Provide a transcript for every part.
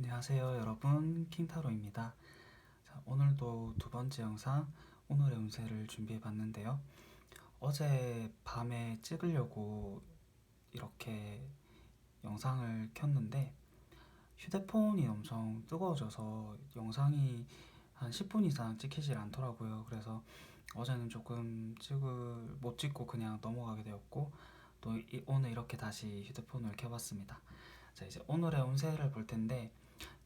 안녕하세요 여러분, 킹타로입니다. 자, 오늘도 두 번째 영상 오늘의 운세를 준비해 봤는데요. 어제 밤에 찍으려고 이렇게 영상을 켰는데 휴대폰이 엄청 뜨거워져서 영상이 한 10분 이상 찍히질 않더라고요. 그래서 어제는 조금 못 찍고 그냥 넘어가게 되었고, 또 오늘 이렇게 다시 휴대폰을 켜봤습니다. 자, 이제 오늘의 운세를 볼 텐데,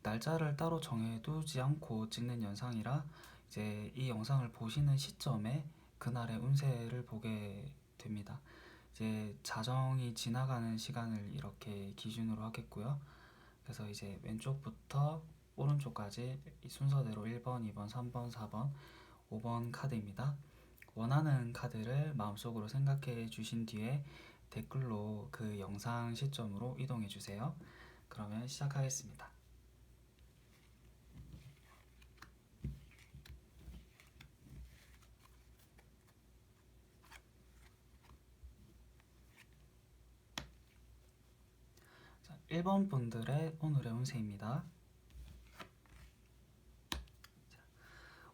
날짜를 따로 정해두지 않고 찍는 영상이라 이제 이 영상을 보시는 시점에 그날의 운세를 보게 됩니다. 이제 자정이 지나가는 시간을 이렇게 기준으로 하겠고요. 그래서 이제 왼쪽부터 오른쪽까지 이 순서대로 1번, 2번, 3번, 4번, 5번 카드입니다. 원하는 카드를 마음속으로 생각해 주신 뒤에 댓글로 그 영상 시점으로 이동해 주세요. 그러면 시작하겠습니다. 자, 1번 분들의 오늘의 운세입니다.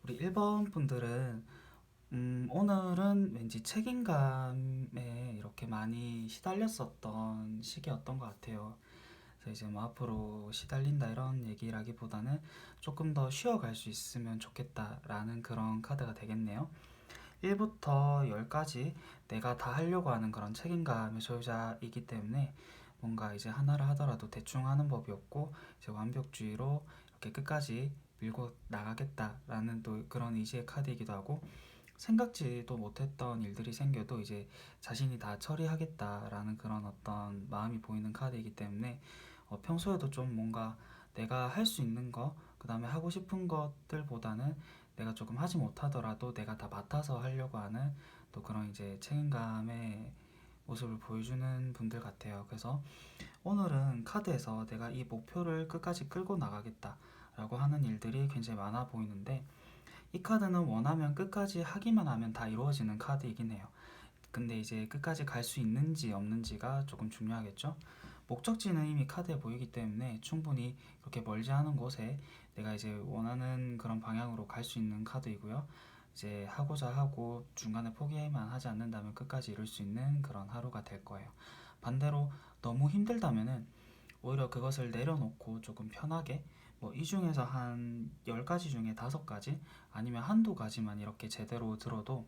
우리 1번 분들은 오늘은 왠지 책임감에 이렇게 많이 시달렸었던 시기였던 것 같아요. 그래서 이제 뭐 앞으로 시달린다 이런 얘기라기보다는 조금 더 쉬어갈 수 있으면 좋겠다라는 그런 카드가 되겠네요. 1부터 10까지 내가 다 하려고 하는 그런 책임감의 소유자이기 때문에 뭔가 이제 하나를 하더라도 대충 하는 법이 없고 이제 완벽주의로 이렇게 끝까지 밀고 나가겠다라는 또 그런 의지의 카드이기도 하고, 생각지도 못했던 일들이 생겨도 이제 자신이 다 처리하겠다라는 그런 어떤 마음이 보이는 카드이기 때문에 평소에도 좀 뭔가 내가 할 수 있는 거, 그 다음에 하고 싶은 것들보다는 내가 조금 하지 못하더라도 내가 다 맡아서 하려고 하는 또 그런 이제 책임감의 모습을 보여주는 분들 같아요. 그래서 오늘은 카드에서 내가 이 목표를 끝까지 끌고 나가겠다라고 하는 일들이 굉장히 많아 보이는데, 이 카드는 원하면 끝까지 하기만 하면 다 이루어지는 카드이긴 해요. 근데 이제 끝까지 갈 수 있는지 없는지가 조금 중요하겠죠. 목적지는 이미 카드에 보이기 때문에 충분히 그렇게 멀지 않은 곳에 내가 이제 원하는 그런 방향으로 갈 수 있는 카드이고요. 이제 하고자 하고 중간에 포기만 하지 않는다면 끝까지 이룰 수 있는 그런 하루가 될 거예요. 반대로 너무 힘들다면은 오히려 그것을 내려놓고 조금 편하게 뭐 이 중에서 한 10가지 중에 5가지 아니면 한두 가지만 이렇게 제대로 들어도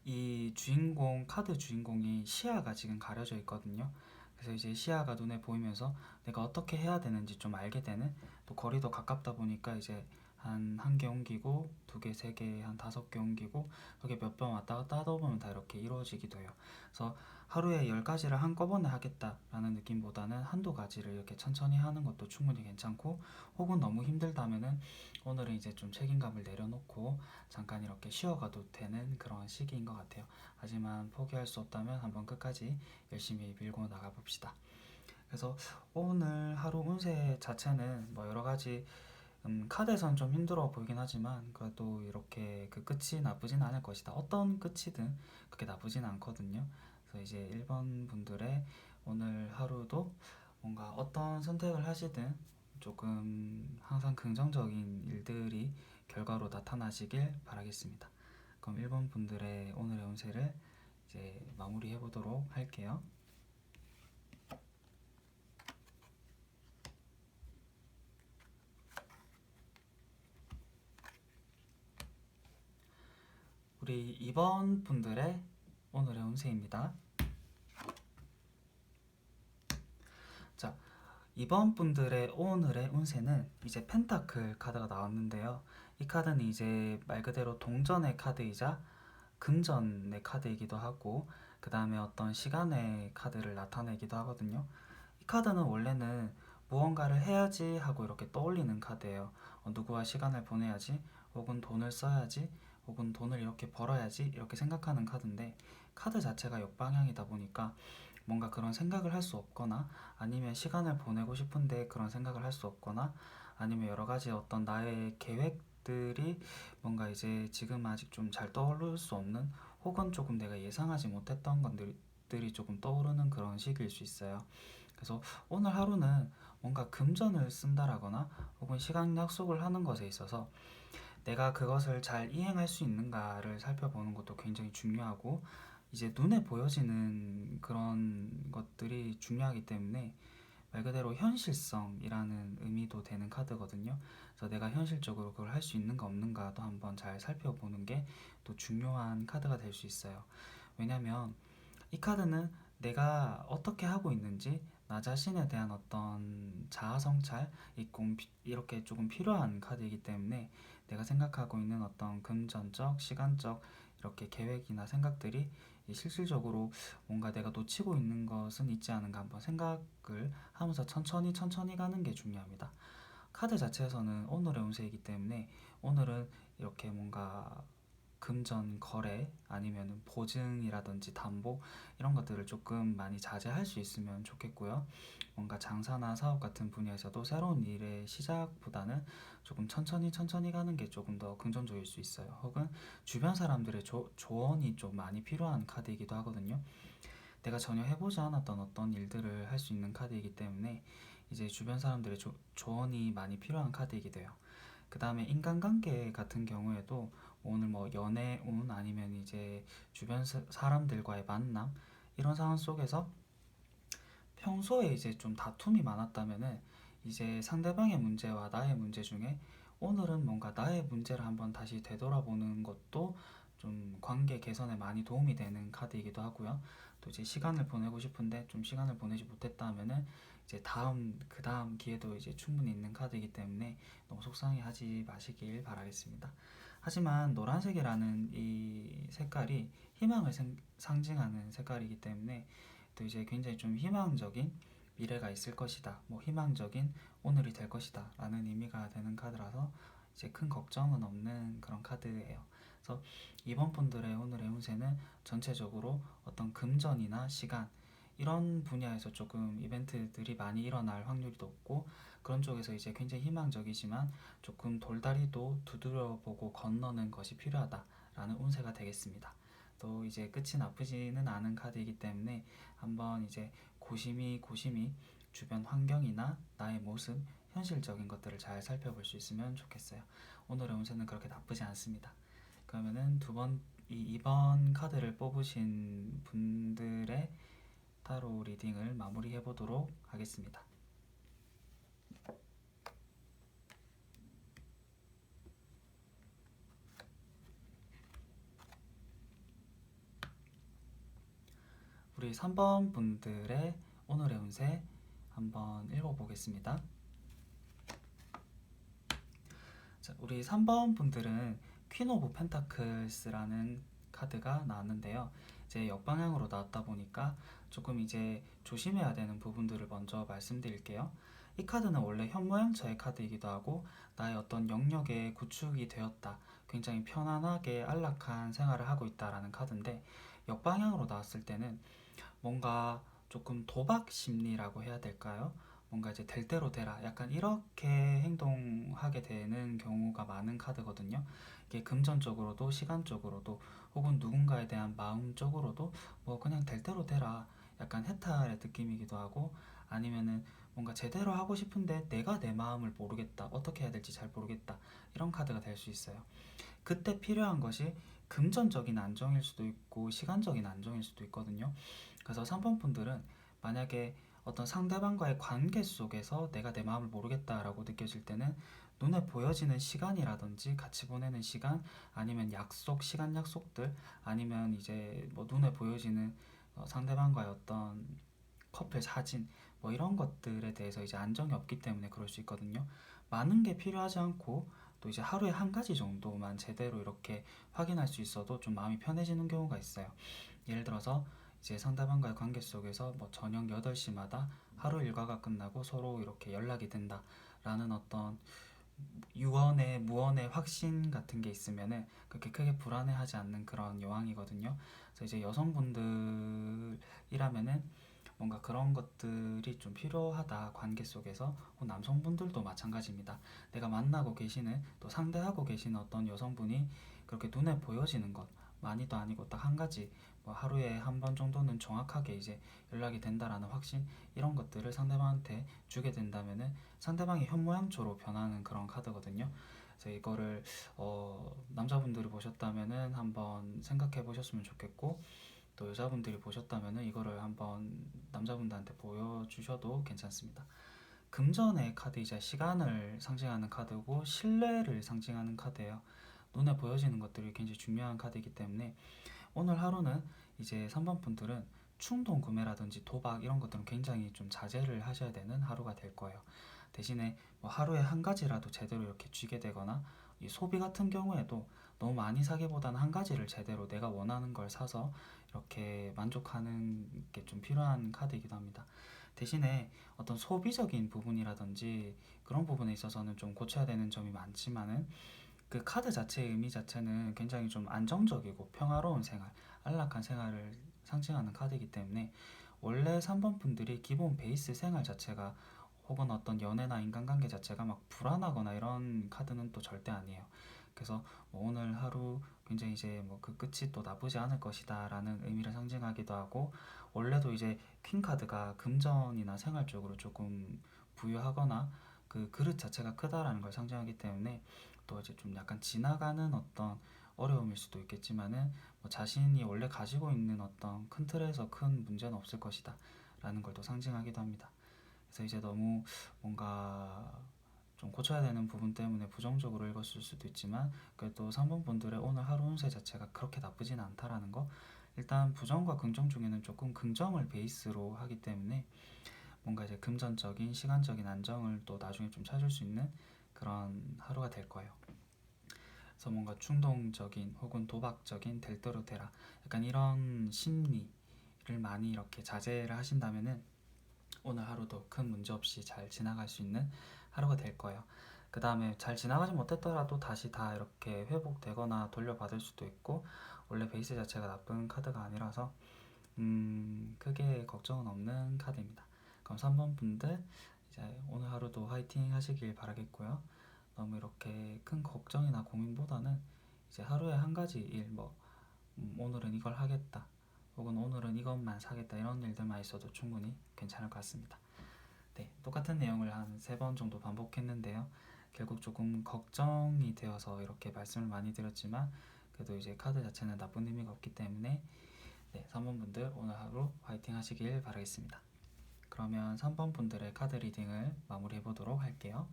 이 주인공, 카드 주인공이 시야가 지금 가려져 있거든요. 그래서 이제 시야가 눈에 보이면서 내가 어떻게 해야 되는지 좀 알게 되는, 또 거리도 가깝다 보니까 이제 한 개 옮기고 두 개, 세 개, 한 5개 옮기고 그렇게 몇 번 왔다 갔다 하다 보면 다 이렇게 이루어지기도 해요. 그래서 하루에 10가지를 한꺼번에 하겠다라는 느낌보다는 한두 가지를 이렇게 천천히 하는 것도 충분히 괜찮고, 혹은 너무 힘들다면은 오늘은 이제 좀 책임감을 내려놓고 잠깐 이렇게 쉬어가도 되는 그런 시기인 것 같아요. 하지만 포기할 수 없다면 한번 끝까지 열심히 밀고 나가 봅시다. 그래서 오늘 하루 운세 자체는 뭐 여러 가지 카드에선 좀 힘들어 보이긴 하지만 그래도 이렇게 그 끝이 나쁘진 않을 것이다. 어떤 끝이든 그렇게 나쁘진 않거든요. 그래서 이제 1번 분들의 오늘 하루도 뭔가 어떤 선택을 하시든 조금 항상 긍정적인 일들이 결과로 나타나시길 바라겠습니다. 그럼 1번 분들의 오늘의 운세를 이제 마무리해 보도록 할게요. 우리 2번 분들의 오늘의 운세입니다. 자, 2번 분들의 오늘의 운세는 이제 펜타클 카드가 나왔는데요. 이 카드는 이제 말 그대로 동전의 카드이자 금전의 카드이기도 하고, 그 다음에 어떤 시간의 카드를 나타내기도 하거든요. 이 카드는 원래는 무언가를 해야지 하고 이렇게 떠올리는 카드예요. 누구와 시간을 보내야지, 혹은 돈을 써야지, 혹은 돈을 이렇게 벌어야지 이렇게 생각하는 카드인데, 카드 자체가 역방향이다 보니까 뭔가 그런 생각을 할 수 없거나, 아니면 시간을 보내고 싶은데 그런 생각을 할 수 없거나, 아니면 여러 가지 어떤 나의 계획들이 뭔가 이제 지금 아직 좀 잘 떠오를 수 없는, 혹은 조금 내가 예상하지 못했던 것들이 조금 떠오르는 그런 시기일 수 있어요. 그래서 오늘 하루는 뭔가 금전을 쓴다라거나 혹은 시간 약속을 하는 것에 있어서 내가 그것을 잘 이행할 수 있는가를 살펴보는 것도 굉장히 중요하고, 이제 눈에 보여지는 그런 것들이 중요하기 때문에 말 그대로 현실성이라는 의미도 되는 카드거든요. 그래서 내가 현실적으로 그걸 할 수 있는가 없는가도 한번 잘 살펴보는 게 또 중요한 카드가 될 수 있어요. 왜냐면 이 카드는 내가 어떻게 하고 있는지 나 자신에 대한 어떤 자아 성찰, 이렇게 조금 필요한 카드이기 때문에 내가 생각하고 있는 어떤 금전적, 시간적 이렇게 계획이나 생각들이 실질적으로 뭔가 내가 놓치고 있는 것은 있지 않은가 한번 생각을 하면서 천천히 천천히 가는 게 중요합니다. 카드 자체에서는 오늘의 운세이기 때문에 오늘은 이렇게 뭔가 금전 거래 아니면 보증이라든지 담보 이런 것들을 조금 많이 자제할 수 있으면 좋겠고요. 뭔가 장사나 사업 같은 분야에서도 새로운 일의 시작보다는 조금 천천히 천천히 가는 게 조금 더 긍정적일 수 있어요. 혹은 주변 사람들의 조언이 좀 많이 필요한 카드이기도 하거든요. 내가 전혀 해보지 않았던 어떤 일들을 할 수 있는 카드이기 때문에 이제 주변 사람들의 조언이 많이 필요한 카드이기도 해요. 그 다음에 인간관계 같은 경우에도 오늘 뭐 연애운 아니면 이제 주변 사람들과의 만남 이런 상황 속에서 평소에 이제 좀 다툼이 많았다면은 이제 상대방의 문제와 나의 문제 중에 오늘은 뭔가 나의 문제를 한번 다시 되돌아보는 것도 좀 관계 개선에 많이 도움이 되는 카드이기도 하고요. 또 이제 시간을 보내고 싶은데 좀 시간을 보내지 못했다 하면은 이제 그 다음 기회도 이제 충분히 있는 카드이기 때문에 너무 속상해하지 마시길 바라겠습니다. 하지만 노란색이라는 이 색깔이 희망을 상징하는 색깔이기 때문에 또 이제 굉장히 좀 희망적인 미래가 있을 것이다, 뭐 희망적인 오늘이 될 것이다 라는 의미가 되는 카드라서 이제 큰 걱정은 없는 그런 카드예요. 그래서 이번 분들의 오늘의 운세는 전체적으로 어떤 금전이나 시간 이런 분야에서 조금 이벤트들이 많이 일어날 확률이 높고, 그런 쪽에서 이제 굉장히 희망적이지만 조금 돌다리도 두드려보고 건너는 것이 필요하다라는 운세가 되겠습니다. 또 이제 끝이 나쁘지는 않은 카드이기 때문에 한번 이제 고심히 주변 환경이나 나의 모습, 현실적인 것들을 잘 살펴볼 수 있으면 좋겠어요. 오늘의 운세는 그렇게 나쁘지 않습니다. 그러면은 2번 카드를 뽑으신 분들의 타로 리딩을 마무리해 보도록 하겠습니다. 우리 3번 분들의 오늘의 운세 한번 읽어보겠습니다. 자, 우리 3번 분들은 퀸 오브 펜타클스라는 카드가 나왔는데요. 이제 역방향으로 나왔다 보니까 조금 이제 조심해야 되는 부분들을 먼저 말씀드릴게요. 이 카드는 원래 현모양처의 카드이기도 하고 나의 어떤 영역의 구축이 되었다, 굉장히 편안하게 안락한 생활을 하고 있다라는 카드인데, 역방향으로 나왔을 때는 뭔가 조금 도박 심리라고 해야 될까요? 뭔가 이제 될 대로 되라, 약간 이렇게 행동하게 되는 경우가 많은 카드거든요. 이게 금전적으로도 시간적으로도 혹은 누군가에 대한 마음적으로도 뭐 그냥 될 대로 되라, 약간 해탈의 느낌이기도 하고, 아니면은 뭔가 제대로 하고 싶은데 내가 내 마음을 모르겠다, 어떻게 해야 될지 잘 모르겠다, 이런 카드가 될 수 있어요. 그때 필요한 것이 금전적인 안정일 수도 있고 시간적인 안정일 수도 있거든요. 그래서 3번 분들은 만약에 어떤 상대방과의 관계 속에서 내가 내 마음을 모르겠다라고 느껴질 때는 눈에 보여지는 시간이라든지 같이 보내는 시간, 아니면 시간 약속들, 아니면 이제 뭐 눈에 보여지는 상대방과의 어떤 커플 사진, 뭐 이런 것들에 대해서 이제 안정이 없기 때문에 그럴 수 있거든요. 많은 게 필요하지 않고 또 이제 하루에 한 가지 정도만 제대로 이렇게 확인할 수 있어도 좀 마음이 편해지는 경우가 있어요. 예를 들어서 이제 상대방과의 관계 속에서 뭐 저녁 8시마다 하루 일과가 끝나고 서로 이렇게 연락이 된다라는 어떤 무언의 확신 같은 게 있으면은 그렇게 크게 불안해하지 않는 그런 여왕이거든요. 그래서 이제 여성분들이라면은 뭔가 그런 것들이 좀 필요하다, 관계 속에서. 남성분들도 마찬가지입니다. 내가 만나고 계시는, 또 상대하고 계시는 어떤 여성분이 그렇게 눈에 보여지는 것, 많이도 아니고 딱 한 가지, 뭐 하루에 한 번 정도는 정확하게 이제 연락이 된다라는 확신, 이런 것들을 상대방한테 주게 된다면은 상대방이 현모양처로 변하는 그런 카드거든요. 그래서 이거를 남자분들이 보셨다면은 한번 생각해 보셨으면 좋겠고, 또 여자분들이 보셨다면은 이거를 한번 남자분들한테 보여주셔도 괜찮습니다. 금전의 카드이자 시간을 상징하는 카드고 신뢰를 상징하는 카드예요. 눈에 보여지는 것들이 굉장히 중요한 카드이기 때문에 오늘 하루는 이제 3번 분들은 충동 구매라든지 도박 이런 것들은 굉장히 좀 자제를 하셔야 되는 하루가 될 거예요. 대신에 뭐 하루에 한 가지라도 제대로 이렇게 쥐게 되거나, 이 소비 같은 경우에도 너무 많이 사기보다는 한 가지를 제대로 내가 원하는 걸 사서 이렇게 만족하는 게 좀 필요한 카드이기도 합니다. 대신에 어떤 소비적인 부분이라든지 그런 부분에 있어서는 좀 고쳐야 되는 점이 많지만은, 그 카드 자체의 의미 자체는 굉장히 좀 안정적이고 평화로운 생활, 안락한 생활을 상징하는 카드이기 때문에 원래 3번 분들이 기본 베이스 생활 자체가, 혹은 어떤 연애나 인간관계 자체가 막 불안하거나 이런 카드는 또 절대 아니에요. 그래서 뭐 오늘 하루 굉장히 이제 뭐 그 끝이 또 나쁘지 않을 것이다 라는 의미를 상징하기도 하고, 원래도 이제 퀸 카드가 금전이나 생활 쪽으로 조금 부유하거나 그 그릇 자체가 크다라는 걸 상징하기 때문에, 또 이제 좀 약간 지나가는 어떤 어려움일 수도 있겠지만은 뭐 자신이 원래 가지고 있는 어떤 큰 틀에서 큰 문제는 없을 것이다 라는 걸 또 상징하기도 합니다. 그래서 이제 너무 뭔가 좀 고쳐야 되는 부분 때문에 부정적으로 읽었을 수도 있지만, 그래도 3번 분들의 오늘 하루 운세 자체가 그렇게 나쁘진 않다라는 거, 일단 부정과 긍정 중에는 조금 긍정을 베이스로 하기 때문에 뭔가 이제 금전적인 시간적인 안정을 또 나중에 좀 찾을 수 있는 그런 하루가 될 거예요. 그래서 뭔가 충동적인 혹은 도박적인 될 대로 되라, 약간 이런 심리를 많이 이렇게 자제를 하신다면은 오늘 하루도 큰 문제 없이 잘 지나갈 수 있는 하루가 될 거예요. 그 다음에 잘 지나가지 못했더라도 다시 다 이렇게 회복되거나 돌려받을 수도 있고, 원래 베이스 자체가 나쁜 카드가 아니라서 크게 걱정은 없는 카드입니다. 그럼 3번 분들 이제 오늘 하루도 화이팅 하시길 바라겠고요. 너무 이렇게 큰 걱정이나 고민보다는 이제 하루에 한 가지 일, 뭐 오늘은 이걸 하겠다, 혹은 오늘은 이것만 사겠다, 이런 일들만 있어도 충분히 괜찮을 것 같습니다. 네, 똑같은 내용을 한 3번 정도 반복했는데요. 결국 조금 걱정이 되어서 이렇게 말씀을 많이 드렸지만, 그래도 이제 카드 자체는 나쁜 의미가 없기 때문에, 네, 3번 분들 오늘 하루 화이팅 하시길 바라겠습니다. 그러면 3번 분들의 카드 리딩을 마무리해 보도록 할게요.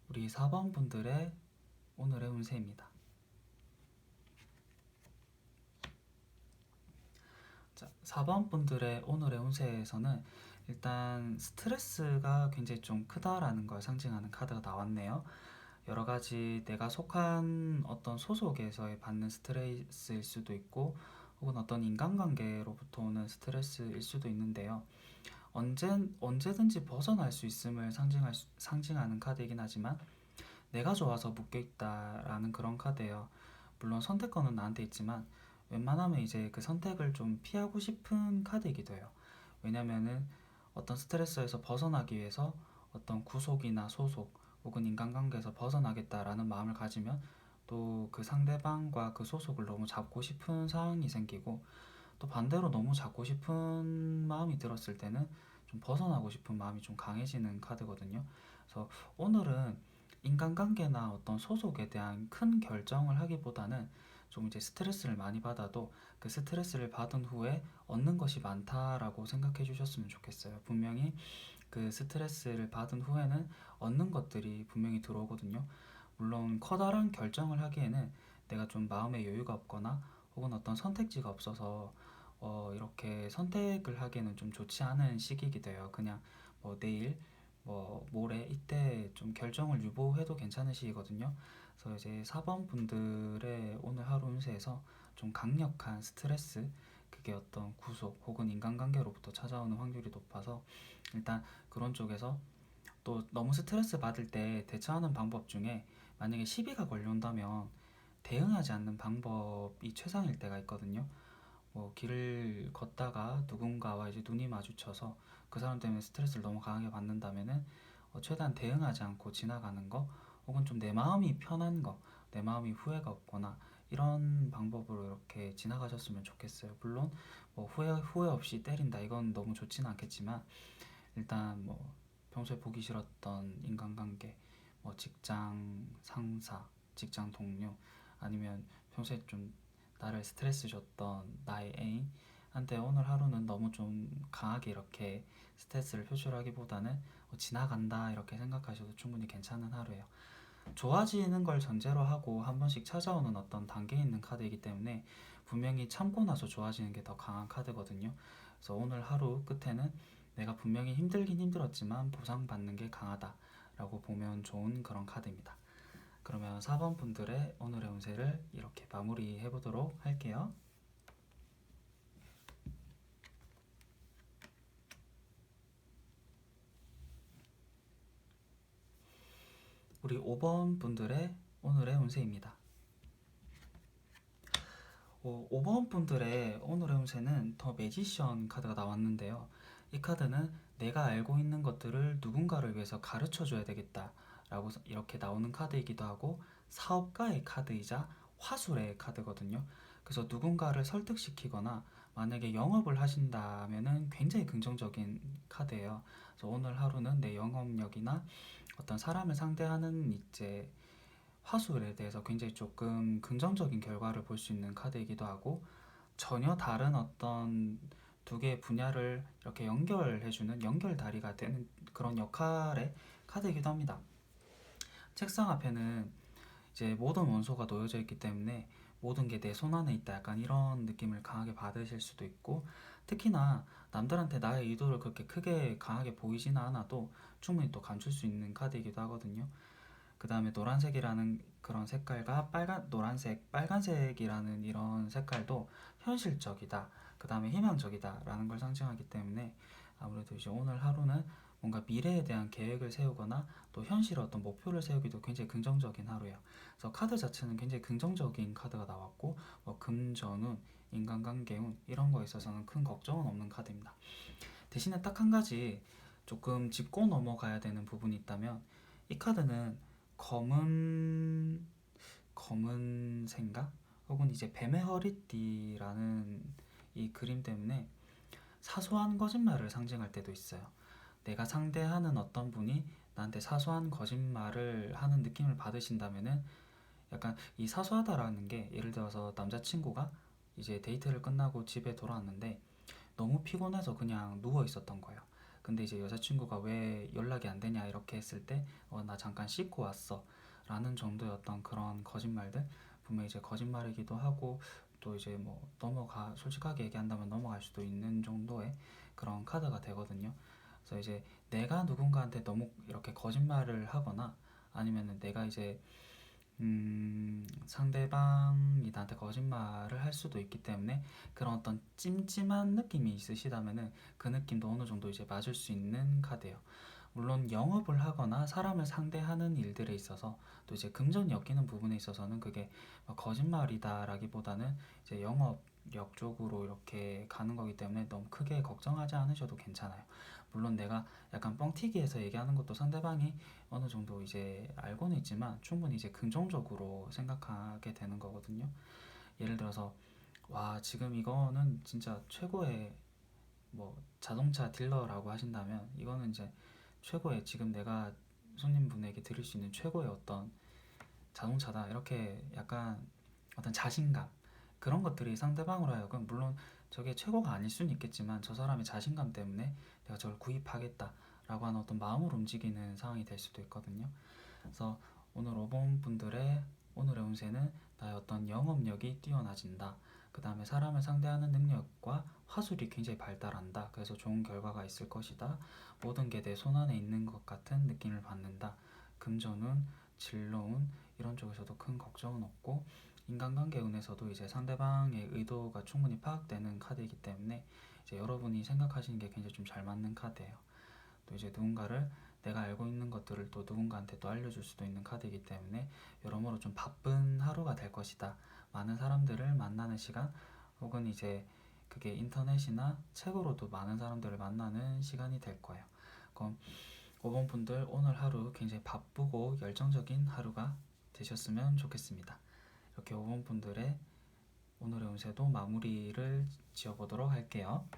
우리 4번 분들의 오늘의 운세입니다. 자, 4번 분들의 오늘의 운세에서는 일단 스트레스가 굉장히 좀 크다라는 걸 상징하는 카드가 나왔네요. 여러 가지 내가 속한 어떤 소속에서의 받는 스트레스일 수도 있고, 혹은 어떤 인간관계로부터 오는 스트레스일 수도 있는데요. 언제든지 벗어날 수 있음을 상징하는 카드이긴 하지만, 내가 좋아서 묶여있다라는 그런 카드예요. 물론 선택권은 나한테 있지만 웬만하면 이제 그 선택을 좀 피하고 싶은 카드이기도 해요. 왜냐면은 어떤 스트레스에서 벗어나기 위해서 어떤 구속이나 소속 혹은 인간관계에서 벗어나겠다라는 마음을 가지면, 또 그 상대방과 그 소속을 너무 잡고 싶은 상황이 생기고, 또 반대로 너무 잡고 싶은 마음이 들었을 때는 좀 벗어나고 싶은 마음이 좀 강해지는 카드거든요. 그래서 오늘은 인간관계나 어떤 소속에 대한 큰 결정을 하기보다는 좀 이제 스트레스를 많이 받아도 그 스트레스를 받은 후에 얻는 것이 많다라고 생각해 주셨으면 좋겠어요. 분명히 그 스트레스를 받은 후에는 얻는 것들이 분명히 들어오거든요. 물론 커다란 결정을 하기에는 내가 좀 마음의 여유가 없거나 혹은 어떤 선택지가 없어서 이렇게 선택을 하기에는 좀 좋지 않은 시기이기도 해요. 그냥 뭐 내일, 뭐 모레 이때 좀 결정을 유보해도 괜찮은 시기거든요. 그래서 이제 4번 분들의 오늘 하루 운세에서 좀 강력한 스트레스, 그게 어떤 구속 혹은 인간관계로부터 찾아오는 확률이 높아서, 일단 그런 쪽에서 또 너무 스트레스 받을 때 대처하는 방법 중에, 만약에 시비가 걸려온다면 대응하지 않는 방법이 최상일 때가 있거든요. 뭐 길을 걷다가 누군가와 이제 눈이 마주쳐서 그 사람 때문에 스트레스를 너무 강하게 받는다면은 최대한 대응하지 않고 지나가는 거, 혹은 좀 내 마음이 편한 거, 내 마음이 후회가 없거나 이런 방법으로 이렇게 지나가셨으면 좋겠어요. 물론 뭐 후회 없이 때린다 이건 너무 좋지는 않겠지만, 일단 뭐 평소에 보기 싫었던 인간관계, 뭐 직장 상사, 직장 동료, 아니면 평소에 좀 나를 스트레스 줬던 나의 애인한테 오늘 하루는 너무 좀 강하게 이렇게 스트레스를 표출하기보다는 지나간다 이렇게 생각하셔도 충분히 괜찮은 하루예요. 좋아지는 걸 전제로 하고 한 번씩 찾아오는 어떤 단계에 있는 카드이기 때문에 분명히 참고 나서 좋아지는 게 더 강한 카드거든요. 그래서 오늘 하루 끝에는 내가 분명히 힘들긴 힘들었지만 보상받는 게 강하다라고 보면 좋은 그런 카드입니다. 그러면 4번 분들의 오늘의 운세를 이렇게 마무리해 보도록 할게요. 우리 5번 분들의 오늘의 운세입니다. 5번 분들의 오늘의 운세는 더 매지션 카드가 나왔는데요. 이 카드는 내가 알고 있는 것들을 누군가를 위해서 가르쳐 줘야 되겠다라고 이렇게 나오는 카드이기도 하고, 사업가의 카드이자 화술의 카드거든요. 그래서 누군가를 설득시키거나 만약에 영업을 하신다면은 굉장히 긍정적인 카드예요. 그래서 오늘 하루는 내 영업력이나 어떤 사람을 상대하는 이제 화술에 대해서 굉장히 조금 긍정적인 결과를 볼 수 있는 카드이기도 하고, 전혀 다른 어떤 두 개의 분야를 이렇게 연결해주는 연결다리가 되는 그런 역할의 카드이기도 합니다. 책상 앞에는 이제 모든 원소가 놓여져 있기 때문에 모든 게 내 손 안에 있다, 약간 이런 느낌을 강하게 받으실 수도 있고, 특히나 남들한테 나의 의도를 그렇게 크게 강하게 보이지는 않아도 충분히 또 감출 수 있는 카드이기도 하거든요. 그 다음에 노란색이라는 그런 색깔과 노란색, 빨간색이라는 이런 색깔도 현실적이다, 그 다음에 희망적이다 라는 걸 상징하기 때문에 아무래도 이제 오늘 하루는 뭔가 미래에 대한 계획을 세우거나 또 현실의 어떤 목표를 세우기도 굉장히 긍정적인 하루예요. 그래서 카드 자체는 굉장히 긍정적인 카드가 나왔고, 뭐 금전운, 인간관계운 이런 거에 있어서는 큰 걱정은 없는 카드입니다. 대신에 딱 한 가지 조금 짚고 넘어가야 되는 부분이 있다면, 이 카드는 검은 생각, 혹은 이제 뱀의 허리띠라는 이 그림 때문에 사소한 거짓말을 상징할 때도 있어요. 내가 상대하는 어떤 분이 나한테 사소한 거짓말을 하는 느낌을 받으신다면은, 약간 이 사소하다라는 게, 예를 들어서 남자친구가 이제 데이트를 끝나고 집에 돌아왔는데 너무 피곤해서 그냥 누워 있었던 거예요. 근데 이제 여자친구가 왜 연락이 안 되냐 이렇게 했을 때, 나 잠깐 씻고 왔어 라는 정도였던 그런 거짓말들, 분명히 이제 거짓말이기도 하고, 또 이제 뭐 솔직하게 얘기한다면 넘어갈 수도 있는 정도의 그런 카드가 되거든요. 그래서 이제 내가 누군가한테 너무 이렇게 거짓말을 하거나, 아니면은 내가 이제 상대방이 나한테 거짓말을 할 수도 있기 때문에 그런 어떤 찜찜한 느낌이 있으시다면은 그 느낌도 어느 정도 이제 맞을 수 있는 카드예요. 물론 영업을 하거나 사람을 상대하는 일들에 있어서 또 이제 금전이 엮이는 부분에 있어서는 그게 거짓말이다라기보다는 이제 영업력 쪽으로 이렇게 가는 거기 때문에 너무 크게 걱정하지 않으셔도 괜찮아요. 물론 내가 약간 뻥튀기해서 얘기하는 것도 상대방이 어느 정도 이제 알고는 있지만 충분히 이제 긍정적으로 생각하게 되는 거거든요. 예를 들어서 와, 지금 이거는 진짜 최고의 뭐 자동차 딜러라고 하신다면, 이거는 이제 최고의, 지금 내가 손님분에게 드릴 수 있는 최고의 어떤 자동차다, 이렇게 약간 어떤 자신감, 그런 것들이 상대방으로 하여금, 물론 저게 최고가 아닐 수는 있겠지만 저 사람의 자신감 때문에 내가 저걸 구입하겠다 라고 하는 어떤 마음으로 움직이는 상황이 될 수도 있거든요. 그래서 오늘 5번 분들의 오늘의 운세는 나의 어떤 영업력이 뛰어나진다, 그 다음에 사람을 상대하는 능력과 화술이 굉장히 발달한다, 그래서 좋은 결과가 있을 것이다, 모든 게 내 손안에 있는 것 같은 느낌을 받는다, 금전운, 진로운 이런 쪽에서도 큰 걱정은 없고, 인간관계 운에서도 이제 상대방의 의도가 충분히 파악되는 카드이기 때문에 이제 여러분이 생각하시는 게 굉장히 좀 잘 맞는 카드예요. 또 이제 누군가를, 내가 알고 있는 것들을 또 누군가한테 또 알려줄 수도 있는 카드이기 때문에 여러모로 좀 바쁜 하루가 될 것이다. 많은 사람들을 만나는 시간, 혹은 이제 그게 인터넷이나 책으로도 많은 사람들을 만나는 시간이 될 거예요. 그럼 5번 분들 오늘 하루 굉장히 바쁘고 열정적인 하루가 되셨으면 좋겠습니다. 이렇게 5번 분들의 오늘의 운세도 마무리를 지어보도록 할게요.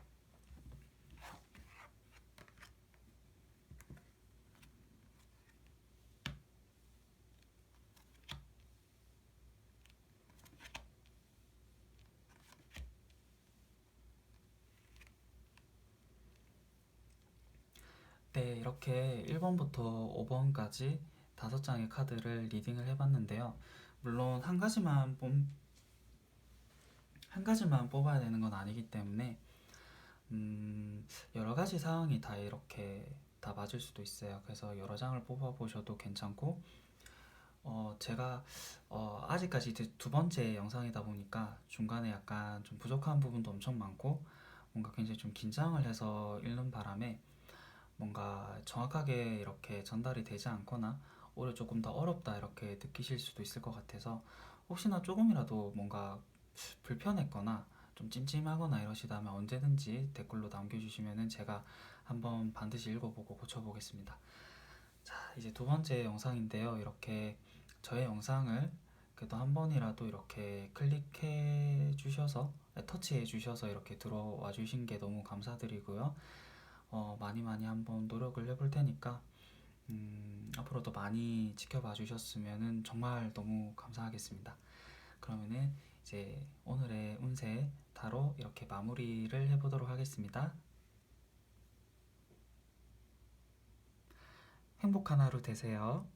네, 이렇게 1번부터 5번까지 5장의 카드를 리딩을 해봤는데요. 물론 한 가지만 뽑아야 되는 건 아니기 때문에 여러 가지 상황이 다 이렇게 다 맞을 수도 있어요. 그래서 여러 장을 뽑아보셔도 괜찮고, 제가 아직까지 이제 두 번째 영상이다 보니까 중간에 약간 좀 부족한 부분도 엄청 많고 뭔가 굉장히 좀 긴장을 해서 읽는 바람에 뭔가 정확하게 이렇게 전달이 되지 않거나 오히려 조금 더 어렵다 이렇게 느끼실 수도 있을 것 같아서 혹시나 조금이라도 뭔가 불편했거나 좀 찜찜하거나 이러시다면 언제든지 댓글로 남겨주시면은 제가 한번 반드시 읽어보고 고쳐보겠습니다. 자, 이제 두 번째 영상인데요. 이렇게 저의 영상을 그래도 한 번이라도 이렇게 클릭해 주셔서, 터치해 주셔서 이렇게 들어와 주신 게 너무 감사드리고요. 많이 많이 한번 노력을 해볼 테니까 앞으로도 많이 지켜봐 주셨으면 정말 너무 감사하겠습니다. 그러면은 이제 오늘의 운세 타로 이렇게 마무리를 해보도록 하겠습니다. 행복한 하루 되세요.